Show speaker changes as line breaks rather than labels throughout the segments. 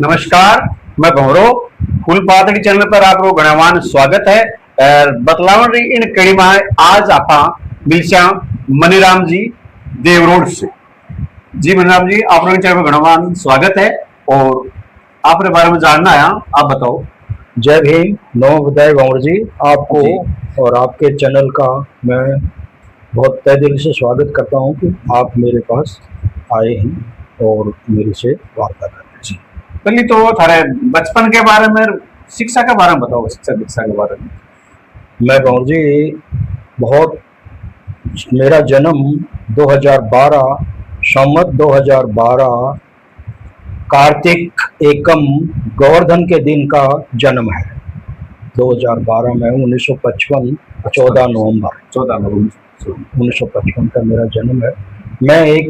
नमस्कार, मैं भंवरो फूल पातळी चैनल पर आपको गणवान स्वागत है। बतलावन रही इन कड़ी में आज आप मिलचा मनीराम जी देवरोड से। जी मनीराम जी, आप लोगों चैनल पर गणवान स्वागत है और आपके बारे में जानना है, आप बताओ।
जय भीम, नमो बुद्धाय भंवर जी। आपको
जी।
और आपके चैनल का मैं बहुत तहे दिल से स्वागत करता हूं कि आप मेरे पास आए हैं और मेरे से वार्ता कर रहे हैं।
जी, पहले तो थारे बचपन के बारे में, शिक्षा के बारे में बताओ, शिक्षा दीक्षा के बारे में।
मैं भंवर जी बहुत, मेरा जन्म 2012 संवत 2012 कार्तिक एकम गोवर्धन के दिन का जन्म है। 2012 में 1955 14 नवंबर 1955 का मेरा जन्म है। मैं एक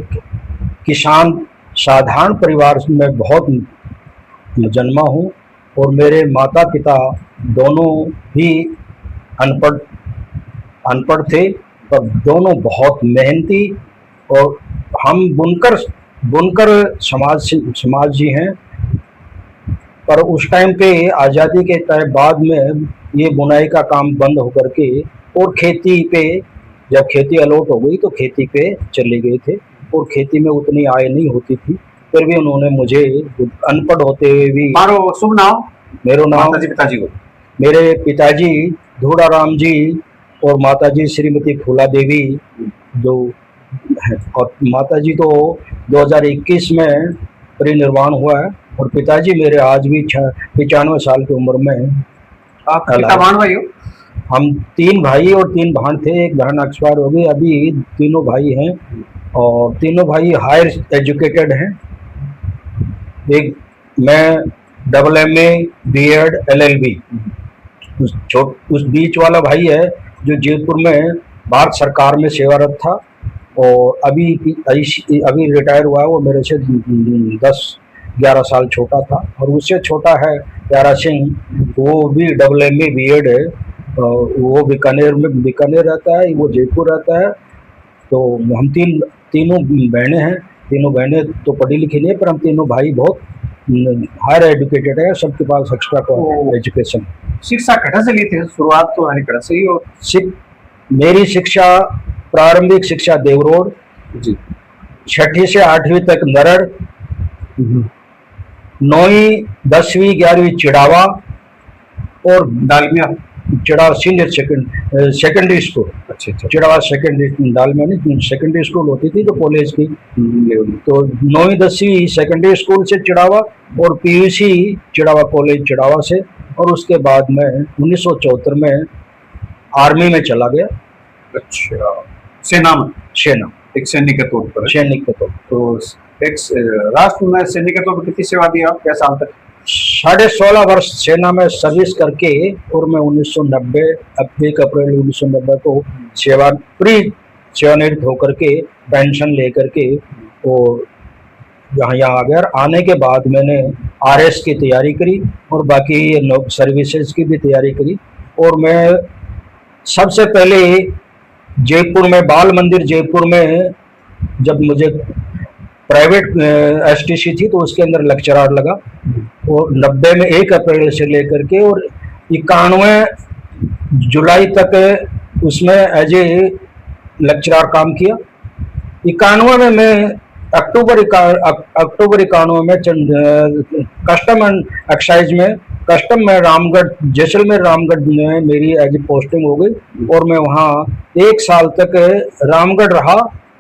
किसान साधारण परिवार में बहुत जन्मा हूँ और मेरे माता पिता दोनों ही अनपढ़ थे, पर दोनों बहुत मेहनती और हम बुनकर समाज जी हैं। पर उस टाइम पे आज़ादी के बाद में ये बुनाई का काम बंद होकर के और खेती पे, जब खेती अलॉट हो गई तो खेती पे चले गए थे और खेती में उतनी आय नहीं होती थी। फिर भी उन्होंने मुझे अनपढ़ होते हुए भी।
मारो शुभ नाम?
मेरो नाम
पिताजी को? मेरे
पिताजी धूड़ाराम जी और माताजी श्रीमती फूला देवी जो है, और माताजी तो 2021 में परिनिर्वाण हुआ है और पिताजी मेरे आज भी 95 साल की उम्र में।
आप कितना भाई हो?
हम 3 भाई और 3 बहन थे। एक बहन एक्सपायर हो गई, अभी तीनों भाई हैं और तीनों भाई हायर एजुकेटेड हैं। एक मैं AA B.Ed LLB। उस बीच वाला भाई है जो जयपुर में भारत सरकार में सेवारत था और अभी रिटायर हुआ है। वो मेरे से 10-11 साल छोटा था। और उससे छोटा है प्यारा सिंह, वो भी AA B.Ed है। वो बीकानेर रहता है, वो जयपुर रहता है। तो हम तीनों बहनें हैं। तीनों बहनें तो पढ़ी लिखी नहीं है, पर हम तीनों भाई बहुत हायर एजुकेटेड है। सबके पास एक्स्ट्रा एजुकेशन।
शिक्षा कहाँ से ली थी? शुरुआत तो हमारी कहाँ से ही? और
मेरी शिक्षा, प्रारंभिक शिक्षा देवरोड
जी,
6ठी से 8वीं तक नरड़, 9वीं 10वीं 11वीं चिड़ावा और
Dalmia
Chirawa senior secondary school.
अच्छा,
चिड़ावा सेकेंडरी, डालमिया नहीं, सेकेंडरी स्कूल होती थी जो कॉलेज की। तो 9वीं 10वीं सेकेंडरी स्कूल से चिड़ावा और PUC चिड़ावा कॉलेज चिड़ावा से। और उसके बाद में 1974 में आर्मी में चला गया।
अच्छा, सेना में? सेना, एक सैनिक के तौर पर?
सैनिक के तौर पर। तो
एक राष्ट्र में सैनिक के तौर पर कितनी सेवा दी आप? क्या साल तक?
16.5 वर्ष सेना में सर्विस करके और मैं 1990 1 अप्रैल 1990 को सेवानिवृत्त होकर के पेंशन लेकर के और यहाँ आ गया। आने के बाद मैंने RS की तैयारी करी और बाकी सर्विसेज की भी तैयारी करी। और मैं सबसे पहले जयपुर में, बाल मंदिर जयपुर में, जब मुझे प्राइवेट STC थी तो उसके अंदर लेक्चरर लगा। और 90 में 1 अप्रैल से लेकर के और 91 जुलाई तक उसमें एज ए लेक्चरर काम किया। 91 में मैं अक्टूबर 91 में कस्टम एंड एक्साइज में, कस्टम में रामगढ़, जैसलमेर रामगढ़ में मेरी एज ए पोस्टिंग हो गई। और मैं वहाँ 1 साल तक रामगढ़ रहा,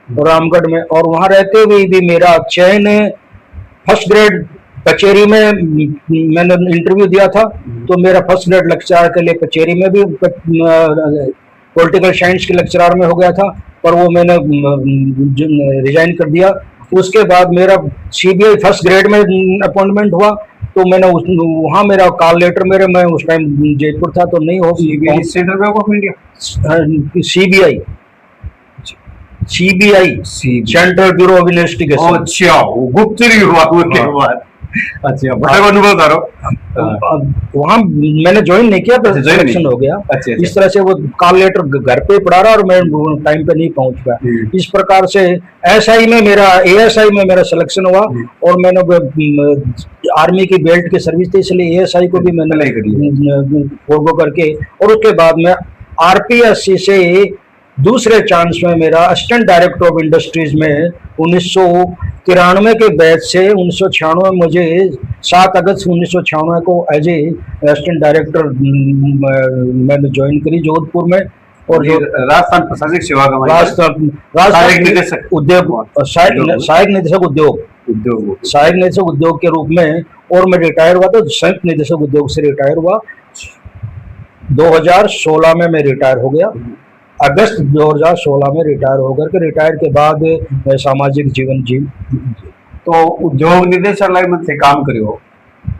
रामगढ़ में। और वहाँ रहते हुए भी मेरा चयन फर्स्ट ग्रेड कचेरी में, मैंने इंटरव्यू दिया था तो मेरा फर्स्ट ग्रेड लेक्चरर के लिए कचेरी में भी पॉलिटिकल साइंस के लेक्चरर में हो गया था, पर वो मैंने रिजाइन कर दिया। उसके बाद मेरा CBI फर्स्ट ग्रेड में अपॉइंटमेंट हुआ तो मैंने वहाँ मेरा कॉल लेटर, मैं उस टाइम जयपुर था तो नहीं हो।
CBI central bank of India?
CBI central bureau of investigation.
अच्छा, गुप्त रिपोर्ट के बाद अच्छा, बड़ा अनुभव था।
वहाँ मैंने ज्वाइन नहीं किया, पर
अच्छा, join
सिलेक्शन
नहीं।
हो गया।
अच्छा,
इस तरह से वो कॉल लेटर घर पे पड़ा रहा और मैं टाइम पे नहीं पहुंच पाया। इस प्रकार से एएसआई में मेरा सिलेक्शन हुआ और मैंने आर्मी की बेल्ट की सर्विस थी, इसलिए एएसआई को भी मैंने
अप्लाई कर लिया।
फोरगो करके, और उसके बाद में आरपीएससी से दूसरे चांस में मेरा असिस्टेंट डायरेक्टर ऑफ इंडस्ट्रीज में 1993 के बैच से 1996 मुझे 7 अगस्त 1996 को एज ए असिस्टेंट डायरेक्टर मैंने ज्वाइन करी जोधपुर में। और
ये राजस्थान प्रशासनिक सेवा का
राजस्थान
सहायक निदेशक
उद्योग सहायक निदेशक उद्योग के रूप में, और मैं रिटायर हुआ तो संयुक्त निदेशक उद्योग से रिटायर हुआ। 2016 में मैं रिटायर हो गया, अगस्त 2016 में रिटायर होकर के, रिटायर के बाद मैं सामाजिक जीवन जी।
तो उद्योग निदेशालय में थे काम करियो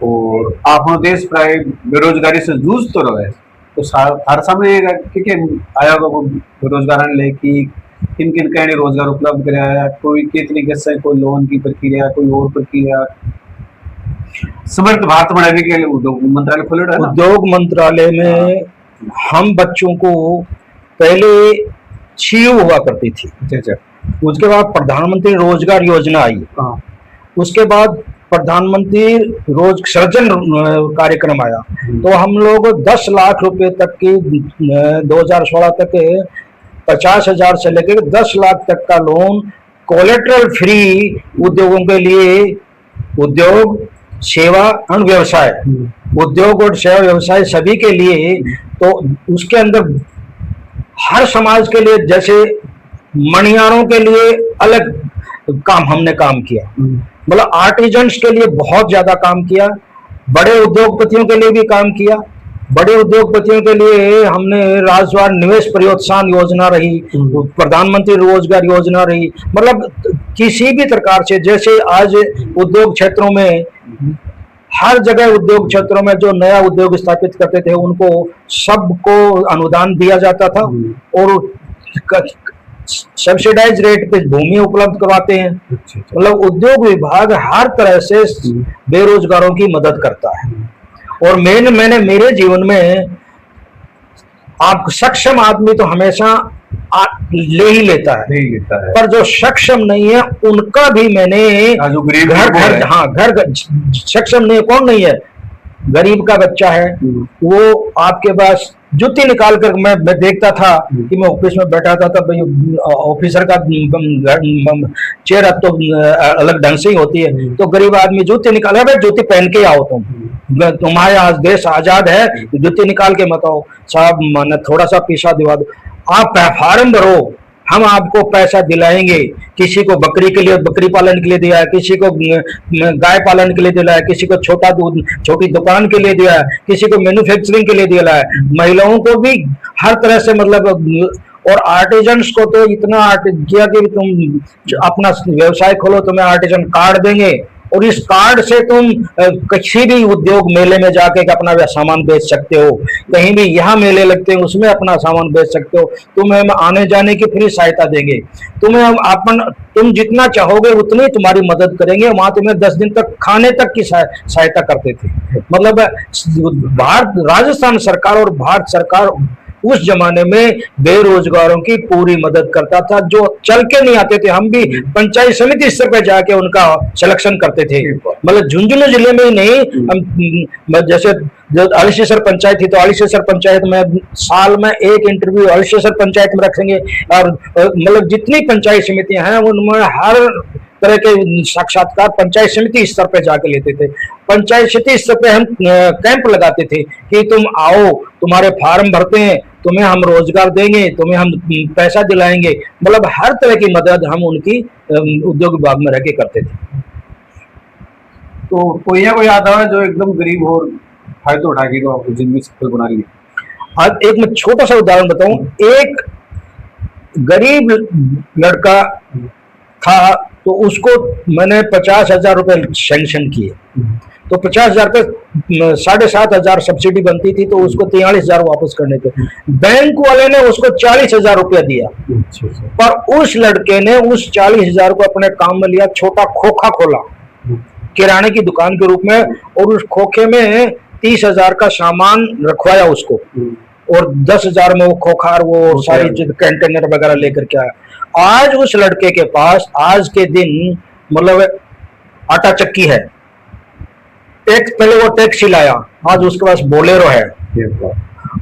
और आपनो देश प्राय बेरोजगारी से जूझ तो रहे, तो हर समय के आया होगा बेरोजगार ले कि किन किन कहने रोजगार उपलब्ध कराया, कोई के तरीके से, कोई लोन की प्रक्रिया, कोई और प्रक्रिया। समर्थ भारत बढ़ाने के लिए उद्योग मंत्रालय खोले है ना?
उद्योग मंत्रालय में हम बच्चों को पहले सीयू हुआ करती थी।
अच्छा,
उसके बाद प्रधानमंत्री रोजगार योजना आई। उसके बाद प्रधानमंत्री रोज सृजन कार्यक्रम आया, तो हम लोग 10 लाख रुपए तक की 2016 तक 50,000 से लेकर 10 लाख तक का लोन कोलेटरल फ्री उद्योगों के लिए, उद्योग सेवा और व्यवसाय, उद्योग और सेवा व्यवसाय सभी के लिए। तो उसके अंदर हर समाज के लिए, जैसे मणियारों के लिए अलग काम हमने काम किया, मतलब आर्टिजन्स के लिए बहुत ज्यादा काम किया, बड़े उद्योगपतियों के लिए भी काम किया। बड़े उद्योगपतियों के लिए हमने राजस्व निवेश प्रोत्साहन योजना रही, प्रधानमंत्री रोजगार योजना रही, मतलब किसी भी प्रकार से, जैसे आज उद्योग क्षेत्रों में हर जगह उद्योग क्षेत्रों में जो नया उद्योग स्थापित करते थे उनको सबको अनुदान दिया जाता था और सब्सिडाइज रेट पे भूमि उपलब्ध करवाते हैं। मतलब उद्योग विभाग हर तरह से बेरोजगारों की मदद करता है। और मैंने मेरे जीवन में, आप सक्षम आदमी तो हमेशा ले ही लेता है, पर जो सक्षम नहीं है उनका भी मैंने घर सक्षम नहीं, कौन नहीं है, गरीब का बच्चा है, वो आपके पास जूती निकाल कर, मैं देखता था कि मैं ऑफिस में बैठा था, तब ऑफिसर का चेयर अब तो अलग ढंग से ही होती है, तो गरीब आदमी जूती निकाल, भाई जूती पहन के आओ, तुम्हारे आज देश आजाद है, जूती निकाल के मत आओ, साहब माने थोड़ा सा पैसा दिवा दो, आप फार्म भरो, हम आपको पैसा दिलाएंगे। किसी को बकरी के लिए, बकरी पालन के लिए दिया है, किसी को गाय पालन के लिए दिया है, किसी को छोटी दुकान के लिए दिया है, किसी को मैन्युफैक्चरिंग के लिए दिया है, महिलाओं को भी हर तरह से, मतलब, और आर्टिजन्स को तो इतना किया कि तुम अपना व्यवसाय खोलो, तुम्हें आर्टिजन कार्ड देंगे और इस कार्ड से तुम किसी भी उद्योग मेले में जाके अपना सामान बेच सकते हो, कहीं भी यहाँ मेले लगते हैं उसमें अपना सामान बेच सकते हो, तुम्हें हम आने जाने की फ्री सहायता देंगे, तुम्हें हम तुम जितना चाहोगे उतनी तुम्हारी मदद करेंगे। वहां तुम्हें 10 दिन तक खाने तक की सहायता करते थे। मतलब राजस्थान सरकार और भारत सरकार उस जमाने में बेरोजगारों की पूरी मदद करता था, जो चल के नहीं आते थे, हम भी पंचायत समिति स्तर पे जाके उनका सिलेक्शन करते थे। मतलब झुंझुनू जिले में ही नहीं, हम जैसे अलीशेसर पंचायत थी, तो अलीशेसर पंचायत में साल में एक इंटरव्यू अलीशेसर पंचायत में रखेंगे, और मतलब जितनी पंचायत समितियां हैं उनमें हर तरह के साक्षात्कार पंचायत समिति स्तर पे जाके लेते थे। पंचायत समिति स्तर पे हम कैंप लगाते थे कि तुम आओ, तुम्हारे फार्म भरते हैं, तुम्हें हम रोजगार देंगे, तुम्हें हम पैसा दिलाएंगे, मतलब हर तरह की मदद हम उनकी उद्योग विभाग में रह के करते थे।
तो कोई याद आ जो एकदम गरीब और फायदा उठा के तो आपको जिंदगी सफल बना ली?
आज एक मैं छोटा सा उदाहरण बताऊं। एक गरीब लड़का था, तो उसको मैंने 50,000 रुपए सैंक्शन किए, तो 50,000 पे 7,500 सब्सिडी बनती थी, तो उसको 43,000 वापस करने थे। बैंक वाले ने उसको 40,000 रुपया दिया, पर उस लड़के ने उस 40,000 को अपने काम में लिया, छोटा खोखा खोला किराने की दुकान के रूप में, और उस खोखे में 30,000 का सामान रखवाया उसको, और 10,000 में वो खोखार वो सारी चीज कंटेनर वगैरह लेकर के आया। आज उस लड़के के पास आज के दिन मतलब आटा चक्की है, पहले वो टैक्सी लाया, आज उसके पास बोलेरो है,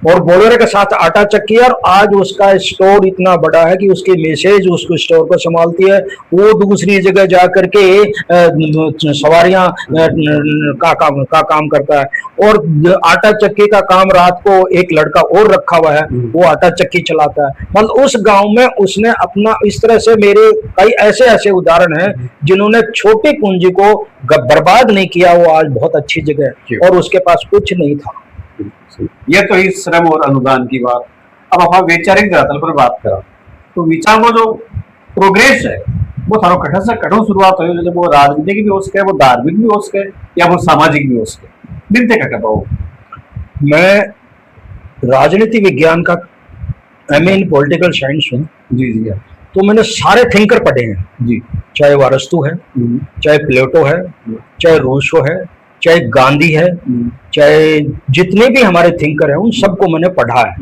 और बोलेरो के साथ आटा चक्की है, और आज उसका स्टोर इतना बड़ा है कि उसकी मैसेज उसको स्टोर को संभालती है, वो दूसरी जगह जा करके सवारियां का काम करता है, और आटा चक्की का काम रात को एक लड़का और रखा हुआ है, वो आटा चक्की चलाता है। मतलब उस गांव में उसने अपना इस तरह से, मेरे कई ऐसे ऐसे उदाहरण हैं जिन्होंने छोटी पूंजी को बर्बाद नहीं किया, वो आज बहुत अच्छी जगह है, और उसके पास कुछ नहीं था।
ये तो ही श्रम और अनुदान की बात। अब आप वैचारिक धरातल पर बात करा तो विचार वो जो प्रोग्रेस है वो थारो कठोर से कठोर शुरुआत हुई, जब वो राजनीतिक भी हो सके, वो धार्मिक भी हो सके, या वो सामाजिक भी हो सके, मिलते का पाओ।
मैं राजनीति विज्ञान का एमए इन पॉलिटिकल साइंस हूँ
जी जी
तो मैंने सारे थिंकर पढ़े हैं
जी,
चाहे वो अरस्तु है, चाहे प्लेटो है, चाहे रूसो है, चाहे गांधी है, चाहे जितने भी हमारे थिंकर हैं उन सबको मैंने पढ़ा है।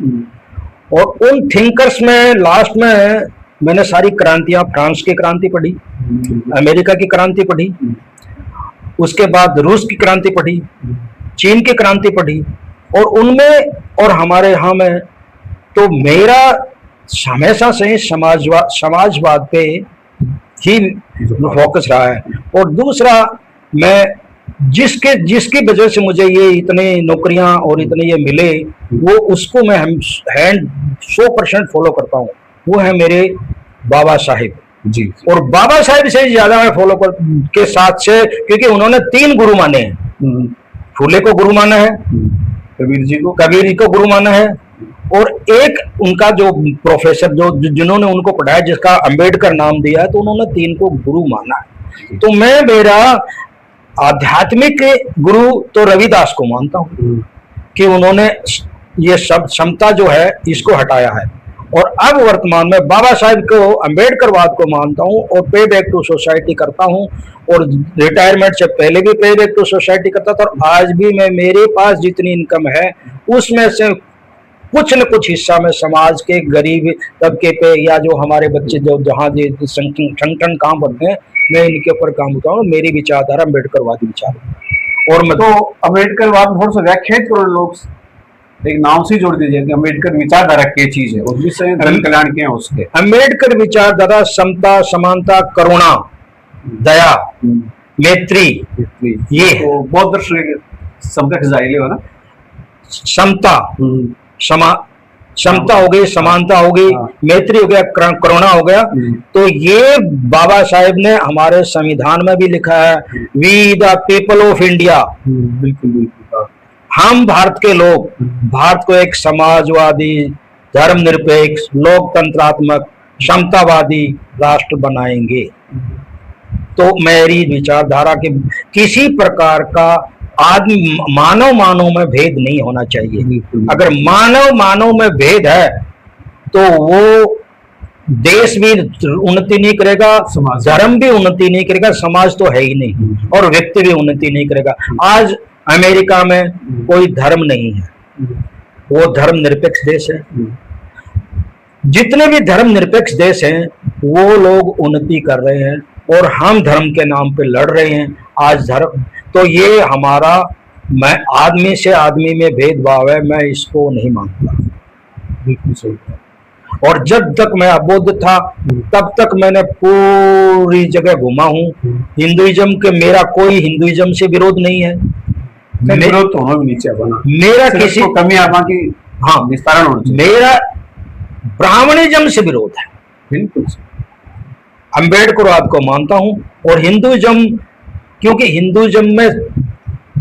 और उन थिंकर्स में लास्ट में मैंने सारी क्रांतियां, फ्रांस की क्रांति पढ़ी, अमेरिका की क्रांति पढ़ी, उसके बाद रूस की क्रांति पढ़ी, चीन की क्रांति पढ़ी, और उनमें और हमारे यहाँ में तो मेरा हमेशा से समाजवाद पे ही फोकस रहा है। और दूसरा, मैं जिसकी वजह से मुझे ये इतने नौकरियां और इतने ये मिले, वो उसको मैं हैंड 100% फॉलो करता हूँ, वो है मेरे बाबा साहिब जी। और बाबा साहिब से ज्यादा मैं फॉलो के साथ से, क्योंकि उन्होंने 3 गुरु माने हैं। फूले को गुरु माना है, कबीर जी को गुरु माना है, और एक उनका जो प्रोफेसर जिन्होंने उनको पढ़ाया, जिसका अंबेडकर नाम दिया है, तो उन्होंने 3 को गुरु माना है। तो मैं मेरा आध्यात्मिक गुरु तो रविदास को मानता हूँ कि उन्होंने ये सब समता जो है इसको हटाया है। और अब वर्तमान में बाबा साहिब को, अंबेडकरवाद को मानता हूँ, और पे बैक टू सोसाइटी करता हूँ, और रिटायरमेंट से पहले भी पे बैक टू सोसाइटी करता था, और आज भी मैं, मेरे पास जितनी इनकम है उसमें से कुछ न कुछ हिस्सा में समाज के गरीब तबके पे, या जो हमारे बच्चे जो जहाँ संगठन काम करते हैं, मैं इनके ऊपर काम होता हूँ। मेरी विचारधारा अम्बेडकरवादी विचार। और मैं
तो अम्बेडकरवाद थोड़ा सा व्याख्यात करो, लोग एक नाम से जोड़ दीजिए कि अम्बेडकर विचारधारा क्या चीज है, उस विषय धर्म कल्याण क्या है उसके।
अम्बेडकर विचारधारा समता, समानता, करुणा, दया, मैत्री, ये
तो बौद्ध दर्शन समकक्ष जाइले हो ना।
समता, समता हो गई, समानता हो गई, मैत्री हो गया, करुणा हो गया। तो ये बाबा साहेब ने हमारे संविधान में भी लिखा है, we the people of India.
बिल्कुल बिल्कुल,
हम भारत के लोग भारत को एक समाजवादी, धर्मनिरपेक्ष, लोकतंत्रात्मक, समतावादी राष्ट्र बनाएंगे। तो मेरी विचारधारा के किसी प्रकार का मानव में भेद नहीं होना चाहिए। अगर मानव में भेद है तो वो देश भी उन्नति नहीं करेगा, धर्म भी उन्नति नहीं करेगा, समाज तो है ही नहीं, और व्यक्ति भी उन्नति नहीं करेगा। आज अमेरिका में कोई धर्म नहीं है, वो धर्म निरपेक्ष देश है। जितने भी धर्म निरपेक्ष देश हैं वो लोग उन्नति कर रहे हैं, और हम धर्म के नाम पे लड़ रहे हैं आज धर्म। तो ये हमारा, मैं आदमी से आदमी में भेदभाव है, मैं इसको नहीं मानता।
बिल्कुल सही।
और जब तक मैं अबोध था तब तक मैंने पूरी जगह घुमा हूँ। हिंदुइज्म के, मेरा कोई हिंदुइज्म से विरोध नहीं है,
विरोध तो होना भी नीचे बना,
मेरा किसी
कमी आमा की हाँ विस्तारण होना चाहिए।
मेरा ब्राह्मणिज्म से विरोध है,
बिल्कुल।
अम्बेडकरवाद को मानता हूँ, और हिंदुइज्म, क्योंकि हिंदुइज्म में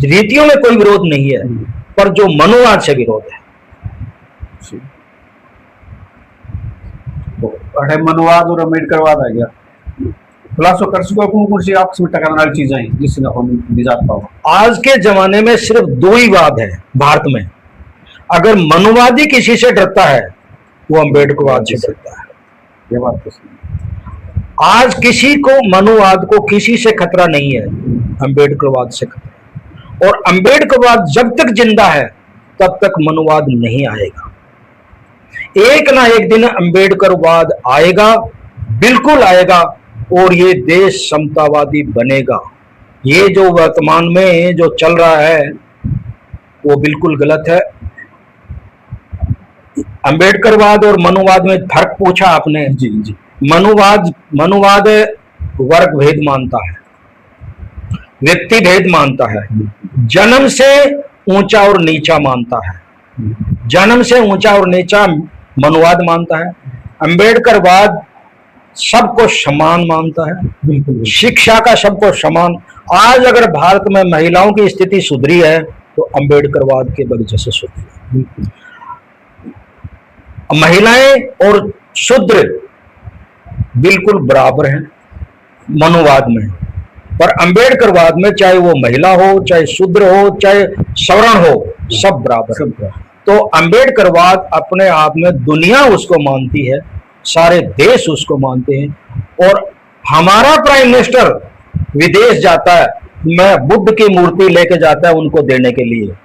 रीतियों में कोई विरोध नहीं है, पर जो मनोवाद से विरोध है।
तो मनोवाद और अम्बेडकरवाद आ गया, खुलासा कर सको कौन सी आपस में टकराने वाली चीजें जिससे हम निजात पाओ।
आज के जमाने में सिर्फ 2 ही वाद है भारत में। अगर मनोवादी किसी से डरता है वो अम्बेडकरवाद से डरता है।
ये बात तो सही।
आज किसी को मनुवाद को किसी से खतरा नहीं है, अंबेडकरवाद से खतरा। और अंबेडकरवाद जब तक जिंदा है तब तक मनुवाद नहीं आएगा। एक ना एक दिन अंबेडकरवाद आएगा, बिल्कुल आएगा, और ये देश समतावादी बनेगा। ये जो वर्तमान में जो चल रहा है वो बिल्कुल गलत है। अंबेडकरवाद और मनुवाद में फर्क पूछा आपने।
जी जी।
मनुवाद वर्ग भेद मानता है, व्यक्ति भेद मानता है, जन्म से ऊंचा और नीचा मानता है। जन्म से ऊंचा और नीचा मनुवाद मानता है। अंबेडकरवाद सबको समान मानता है,
बिल्कुल।
शिक्षा का सबको समान। आज अगर भारत में महिलाओं की स्थिति सुधरी है तो अंबेडकरवाद के वजह से सुधरी है। महिलाएं और शूद्र बिल्कुल बराबर हैं मनुवाद में, पर अंबेडकरवाद में चाहे वो महिला हो, चाहे शूद्र हो, चाहे सवर्ण हो, सब बराबर है। तो अंबेडकरवाद अपने आप में दुनिया उसको मानती है, सारे देश उसको मानते हैं। और हमारा प्राइम मिनिस्टर विदेश जाता है, मैं बुद्ध की मूर्ति लेके जाता है उनको देने के लिए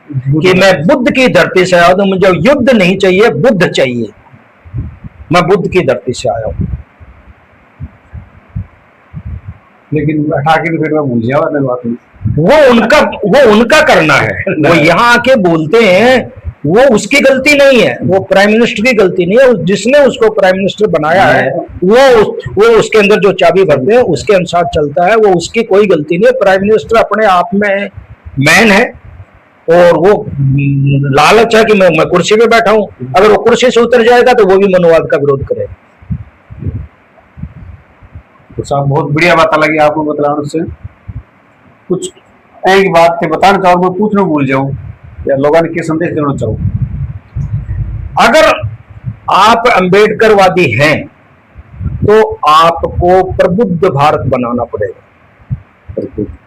कि मैं बुद्ध की धरती से आया हूं, मुझे युद्ध नहीं चाहिए, बुद्ध चाहिए, मैं बुद्ध की धरती से आया हूं।
लेकिन हटा के तो फिर मैं भूल जाऊँ अपने बात में।
वो उनका करना है। वो यहाँ आके बोलते हैं, वो उसकी गलती नहीं है, वो प्राइम मिनिस्टर की गलती नहीं है। जिसने उसको प्राइम मिनिस्टर बनाया है वो उसके अंदर जो चाबी भरते हैं उसके अनुसार चलता है, वो उसकी कोई गलती नहीं है। प्राइम मिनिस्टर अपने आप में मैन है और वो लालच है कि मैं कुर्सी पे बैठा हूं। अगर वो कुर्सी से उतर जाएगा तो वो भी मनुवाद का विरोध करेगा।
तो साहब बहुत बढ़िया बात लगी आपको बतलाने से। कुछ एक बात थे बताना चाहो, मैं पूछना भूल जाऊं या लोगों ने क्या संदेश देना चाहूँ।
अगर आप अंबेडकरवादी हैं तो आपको प्रबुद्ध भारत बनाना पड़ेगा।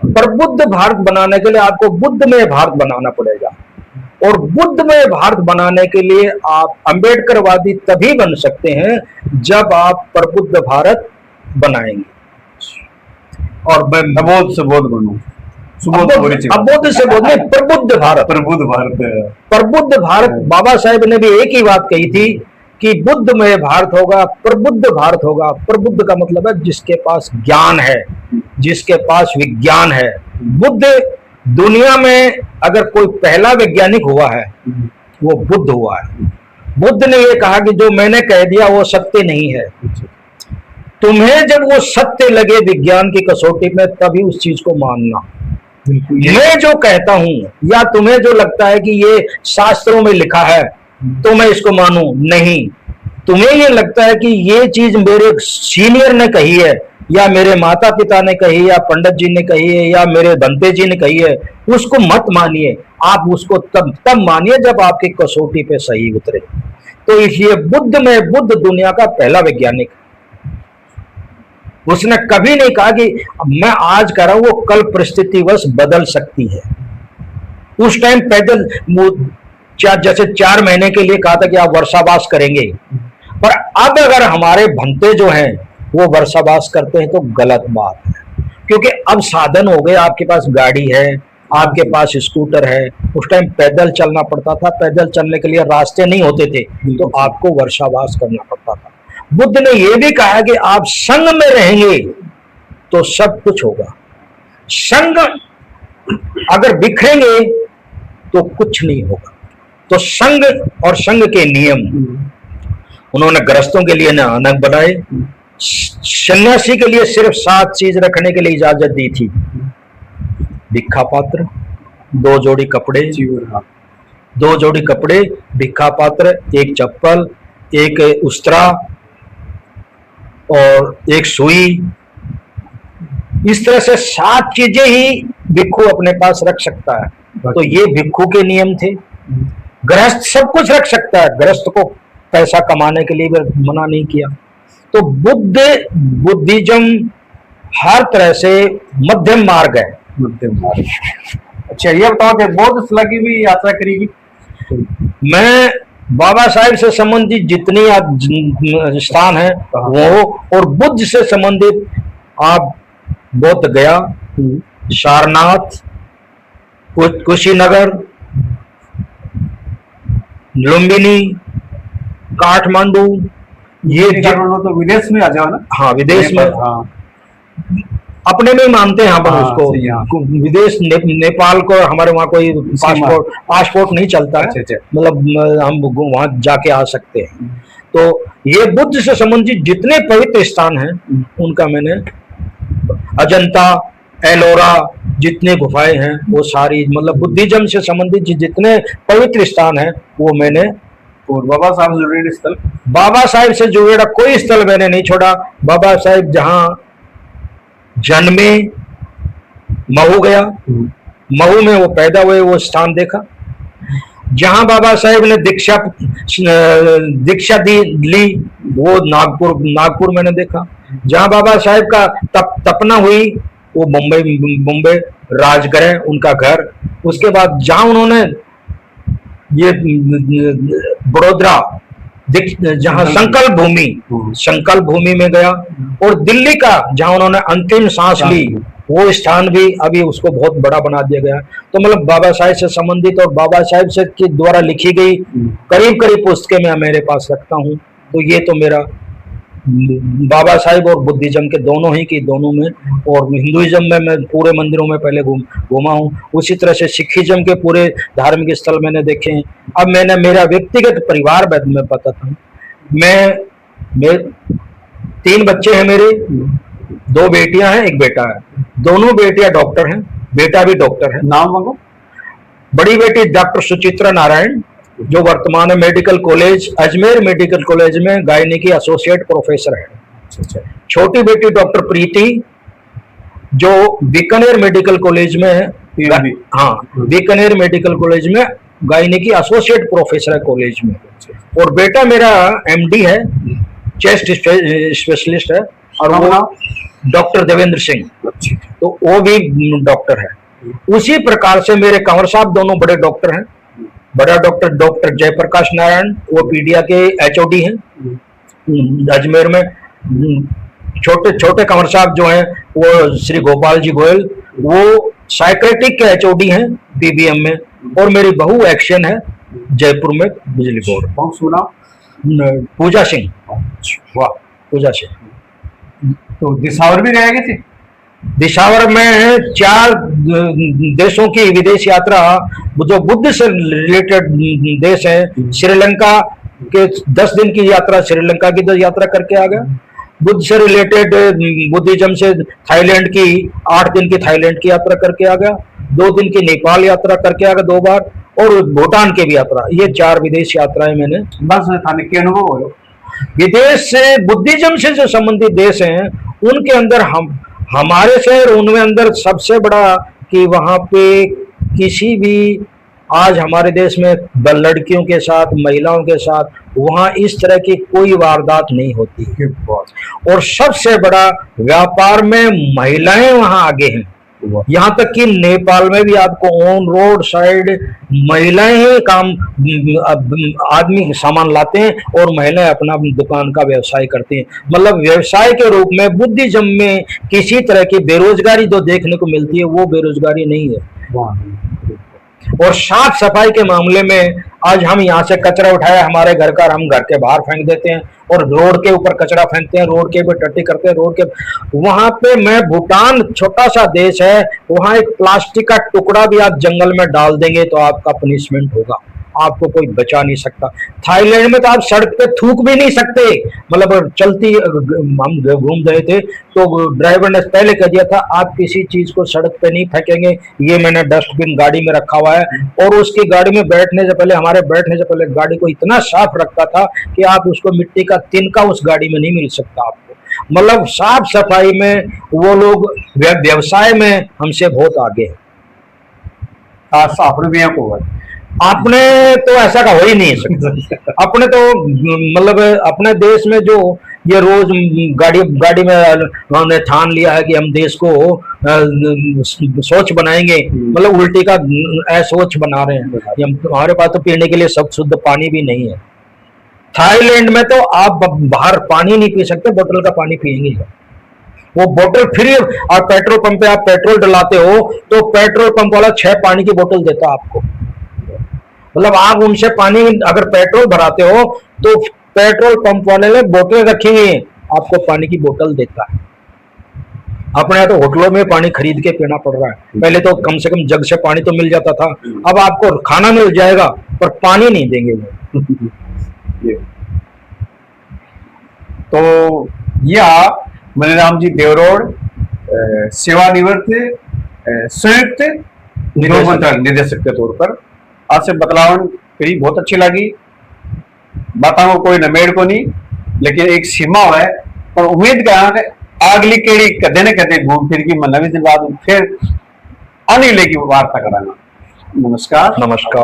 प्रबुद्ध भारत बनाने के लिए आपको बुद्धमय भारत बनाना पड़ेगा। और बुद्धमय भारत बनाने के लिए आप अंबेडकरवादी तभी बन सकते हैं जब आप प्रबुद्ध भारत बनाएंगे। और मैं
अबोध से बोध बनूं,
अबोध से बोध नहीं, प्रबुद्ध भारत। प्रबुद्ध भारत बाबा साहेब ने भी एक ही बात कही थी कि बुद्धमय भारत होगा, प्रबुद्ध भारत होगा। प्रबुद्ध का मतलब है जिसके पास ज्ञान है, जिसके पास विज्ञान है। बुद्ध दुनिया में अगर कोई पहला वैज्ञानिक हुआ है वो बुद्ध हुआ है। बुद्ध ने ये कहा कि जो मैंने कह दिया वो सत्य नहीं है। तुम्हें जब वो सत्य लगे विज्ञान की कसौटी में तभी उस चीज को मानना। मैं जो कहता हूं या तुम्हें जो लगता है कि ये शास्त्रों में लिखा है तो मैं इसको मानूं, नहीं। तुम्हें ये लगता है कि ये चीज मेरे सीनियर ने कही है या मेरे माता पिता ने कही या पंडित जी ने कही है या मेरे बंते जी ने कही है, उसको मत मानिए। आप उसको तब मानिए जब आपकी कसौटी पे सही उतरे। तो इसलिए बुद्ध दुनिया का पहला वैज्ञानिक। उसने कभी नहीं कहा कि मैं आज कर रहा हूं वो कल परिस्थितिवश बदल सकती है। उस टाइम पैदल जैसे 4 महीने के लिए कहा था कि आप वर्षावास करेंगे, पर अब अगर हमारे भंते जो हैं वो वर्षावास करते हैं तो गलत बात है। क्योंकि अब साधन हो गए, आपके पास गाड़ी है, आपके पास स्कूटर है। उस टाइम पैदल चलना पड़ता था, पैदल चलने के लिए रास्ते नहीं होते थे, तो आपको वर्षावास करना पड़ता था। बुद्ध ने यह भी कहा कि आप संग में रहेंगे तो सब कुछ होगा। संग अगर बिखरेंगे तो कुछ नहीं होगा। तो संग और संग के नियम उन्होंने गृहस्थों के लिए नानक बनाए। सन्यासी के लिए सिर्फ 7 चीज रखने के लिए इजाजत दी थी। भिक्षा पात्र, 2 जोड़ी कपड़े, 2 जोड़ी कपड़े, भिक्षा पात्र, 1 चप्पल, 1 उस्तरा और 1 सुई। इस तरह से 7 चीजें ही भिक्षु अपने पास रख सकता है। तो ये भिक्षु के नियम थे। गृहस्थ सब कुछ रख सकता है, गृहस्थ को पैसा कमाने के लिए भी मना नहीं किया। तो बुद्धिज्म हर तरह से मध्यम मार्ग है।
मध्यम मार्ग। अच्छा ये बताओ कि बौद्ध स्थल की भी यात्रा करेगी?
मैं बाबा साहेब से संबंधित जितनी स्थान है वो, और बुद्ध से संबंधित आप बोध गया, सारनाथ, कुशीनगर, लुम्बिनी, काठमांडू, ये
तो विदेश में आ जाओ ना।
हाँ विदेश में,
हाँ
अपने में ही मानते हैं अपन
हाँ,
उसको।
सही, हाँ।
विदेश नेपाल को हमारे वहाँ कोई पासपोर्ट नहीं चलता है,
अच्छा।
मतलब हम वहाँ जाके आ सकते हैं। तो ये बुद्ध से संबंधित जितने पवित्र स्थान हैं उनका मैंने, अजंता, एलोरा, जितने गुफाएं हैं वो सारी, मतलब बुद्धिज्म से संबंधित जितने पवित्र स्थान हैं वो मैंने।
और बाबा साहब से जुड़े स्थल,
बाबा साहेब से जुड़ा कोई स्थल मैंने नहीं छोड़ा। बाबा साहेब जहाँ जन्मे, महू गया, महू में वो पैदा हुए, वो स्थान देखा। जहां बाबा साहेब ने दीक्षा ली वो नागपुर मैंने देखा। जहां बाबा साहेब का तपना हुई वो मुंबई राजगृह उनका घर। उसके बाद जहां उन्होंने ये बड़ोदरा जहां संकल्प भूमि में गया, और दिल्ली का जहां उन्होंने अंतिम सांस ली वो स्थान भी अभी उसको बहुत बड़ा बना दिया गया। तो मतलब बाबा साहेब से संबंधित और बाबा साहेब से के द्वारा लिखी गई करीब पुस्तकें मैं मेरे पास रखता हूँ। तो ये तो मेरा बाबा साहेब और बुद्धिज्म के दोनों में, और हिंदुइज्म में मैं पूरे मंदिरों में पहले घूमा हूँ। उसी तरह से सिखिज्म के पूरे धार्मिक स्थल मैंने देखे हैं। अब मैंने मेरा व्यक्तिगत परिवार में बताता हूँ। मैं 3 बच्चे हैं मेरे, 2 बेटियां हैं, 1 बेटा है। दोनों बेटियां डॉक्टर हैं, बेटा भी डॉक्टर है।
नाम मांगो।
बड़ी बेटी डॉक्टर सुचित्रा नारायण, जो वर्तमान में medical college, Ajmer medical college में गायनी की एसोसिएट प्रोफेसर है। छोटी बेटी डॉक्टर प्रीति, जो बीकानेर मेडिकल कॉलेज में, हाँ बीकानेर मेडिकल कॉलेज में गायनी की एसोसिएट प्रोफेसर है कॉलेज में। और बेटा मेरा एमडी है, चेस्ट स्पेशलिस्ट है, और वो डॉक्टर देवेंद्र सिंह, तो वो भी डॉक्टर है। उसी प्रकार से मेरे कंवर साहब दोनों बड़े डॉक्टर हैं। बड़ा डॉक्टर जयप्रकाश नारायण, वो पीडिया के एचओडी हैं अजमेर में। छोटे कंवर साहब जो हैं वो श्री गोपाल जी गोयल, वो साइकेट्रिक के एचओडी हैं पीबीएम में। और मेरी बहू एक्शन है जयपुर में बिजली बोर्ड।
कौन सुना?
पूजा सिंह। वाह, पूजा सिंह।
तो दिसावर भी रह गए थे।
दिशावर में 4 देशों की विदेश यात्रा, जो बुद्ध से रिलेटेड देश है। श्रीलंका के 10 दिन की यात्रा, श्रीलंका की यात्रा करके आ गया। बुद्ध से रिलेटेड बुद्धिज्म से थाईलैंड की 8 दिन की थाईलैंड की यात्रा करके आ गया। 2 दिन की नेपाल यात्रा करके आ गया 2 बार, और भूटान की भी यात्रा। ये 4 विदेश यात्राएं मैंने।
बस थाने के अनुभव हो।
विदेश से बुद्धिज्म से जो संबंधित देश हैं उनके अंदर हमारे शहर उनमें अंदर सबसे बड़ा कि वहां पे किसी भी, आज हमारे देश में लड़कियों के साथ, महिलाओं के साथ वहां इस तरह की कोई वारदात नहीं होती। और सबसे बड़ा व्यापार में महिलाएं वहां आगे हैं। यहाँ तक कि नेपाल में भी आपको ऑन रोड साइड महिलाएं ही काम, आदमी सामान लाते हैं और महिलाएं अपना दुकान का व्यवसाय करती हैं। मतलब व्यवसाय के रूप में बुद्धिज्म में किसी तरह की बेरोजगारी जो देखने को मिलती है वो बेरोजगारी नहीं है। और साफ सफाई के मामले में आज हम यहाँ से कचरा उठाया हमारे घर का, हम घर के बाहर फेंक देते हैं और रोड के ऊपर कचरा फेंकते हैं, रोड के ऊपर टट्टी करते हैं, रोड के वहां पे। मैं भूटान छोटा सा देश है, वहां एक प्लास्टिक का टुकड़ा भी आप जंगल में डाल देंगे तो आपका पनिशमेंट होगा, आपको कोई बचा नहीं सकता। थाईलैंड में तो आप सड़क पे थूक भी नहीं सकते। मतलब चलती, हम घूम रहे थे तो ड्राइवर ने पहले कह दिया था आप किसी चीज को सड़क पे नहीं फेंकेंगे। ये मैंने डस्टबिन गाड़ी में रखा हुआ है, और उसकी गाड़ी में बैठने से पहले, हमारे बैठने से पहले गाड़ी को इतना साफ रखता था कि आप उसको मिट्टी का तिनका उस गाड़ी में नहीं मिल सकता आपको। मतलब साफ सफाई में वो लोग, व्यवसाय में हमसे बहुत आगे है। आपने तो ऐसा का हो ही नहीं सकता। अपने तो मतलब अपने देश में जो ये रोज गाड़ी गाड़ी में उन्होंने ठान लिया है कि हम देश को स्वच्छ बनाएंगे, मतलब उल्टी का असोच बना रहे हैं। हमारे पास तो पीने के लिए सब शुद्ध पानी भी नहीं है। थाईलैंड में तो आप बाहर पानी नहीं पी सकते, बोतल का पानी पिएंगे। वो बोतल फ्री, और पेट्रोल पंप पे आप पेट्रोल डलाते हो तो पेट्रोल पंप वाला 6 पानी की बोतल देता है आपको। मतलब आप उनसे पानी अगर पेट्रोल भराते हो तो पेट्रोल पंप वाले ने बोतलें रखी हुई हैं, आपको पानी की बोतल देता है। अपने यहाँ तो होटलों में पानी खरीद के पीना पड़ रहा है। पहले तो कम से कम जग से पानी तो मिल जाता था, अब आपको खाना मिल जाएगा पर पानी नहीं देंगे वो।
तो यह मनीराम जी देवरोड सेवानिवृत्त संयुक्त निदेशक के तौर पर आज से बतलावन करी बहुत अच्छी लगी। बातों को कोई नमेड़ को नहीं, लेकिन एक सीमा है और उम्मीद करा कि अगली केड़ी कदे न कदे घूम फिर की मन नवी दिन बाद फिर आने की वार्ता कराना। नमस्कार।
नमस्कार।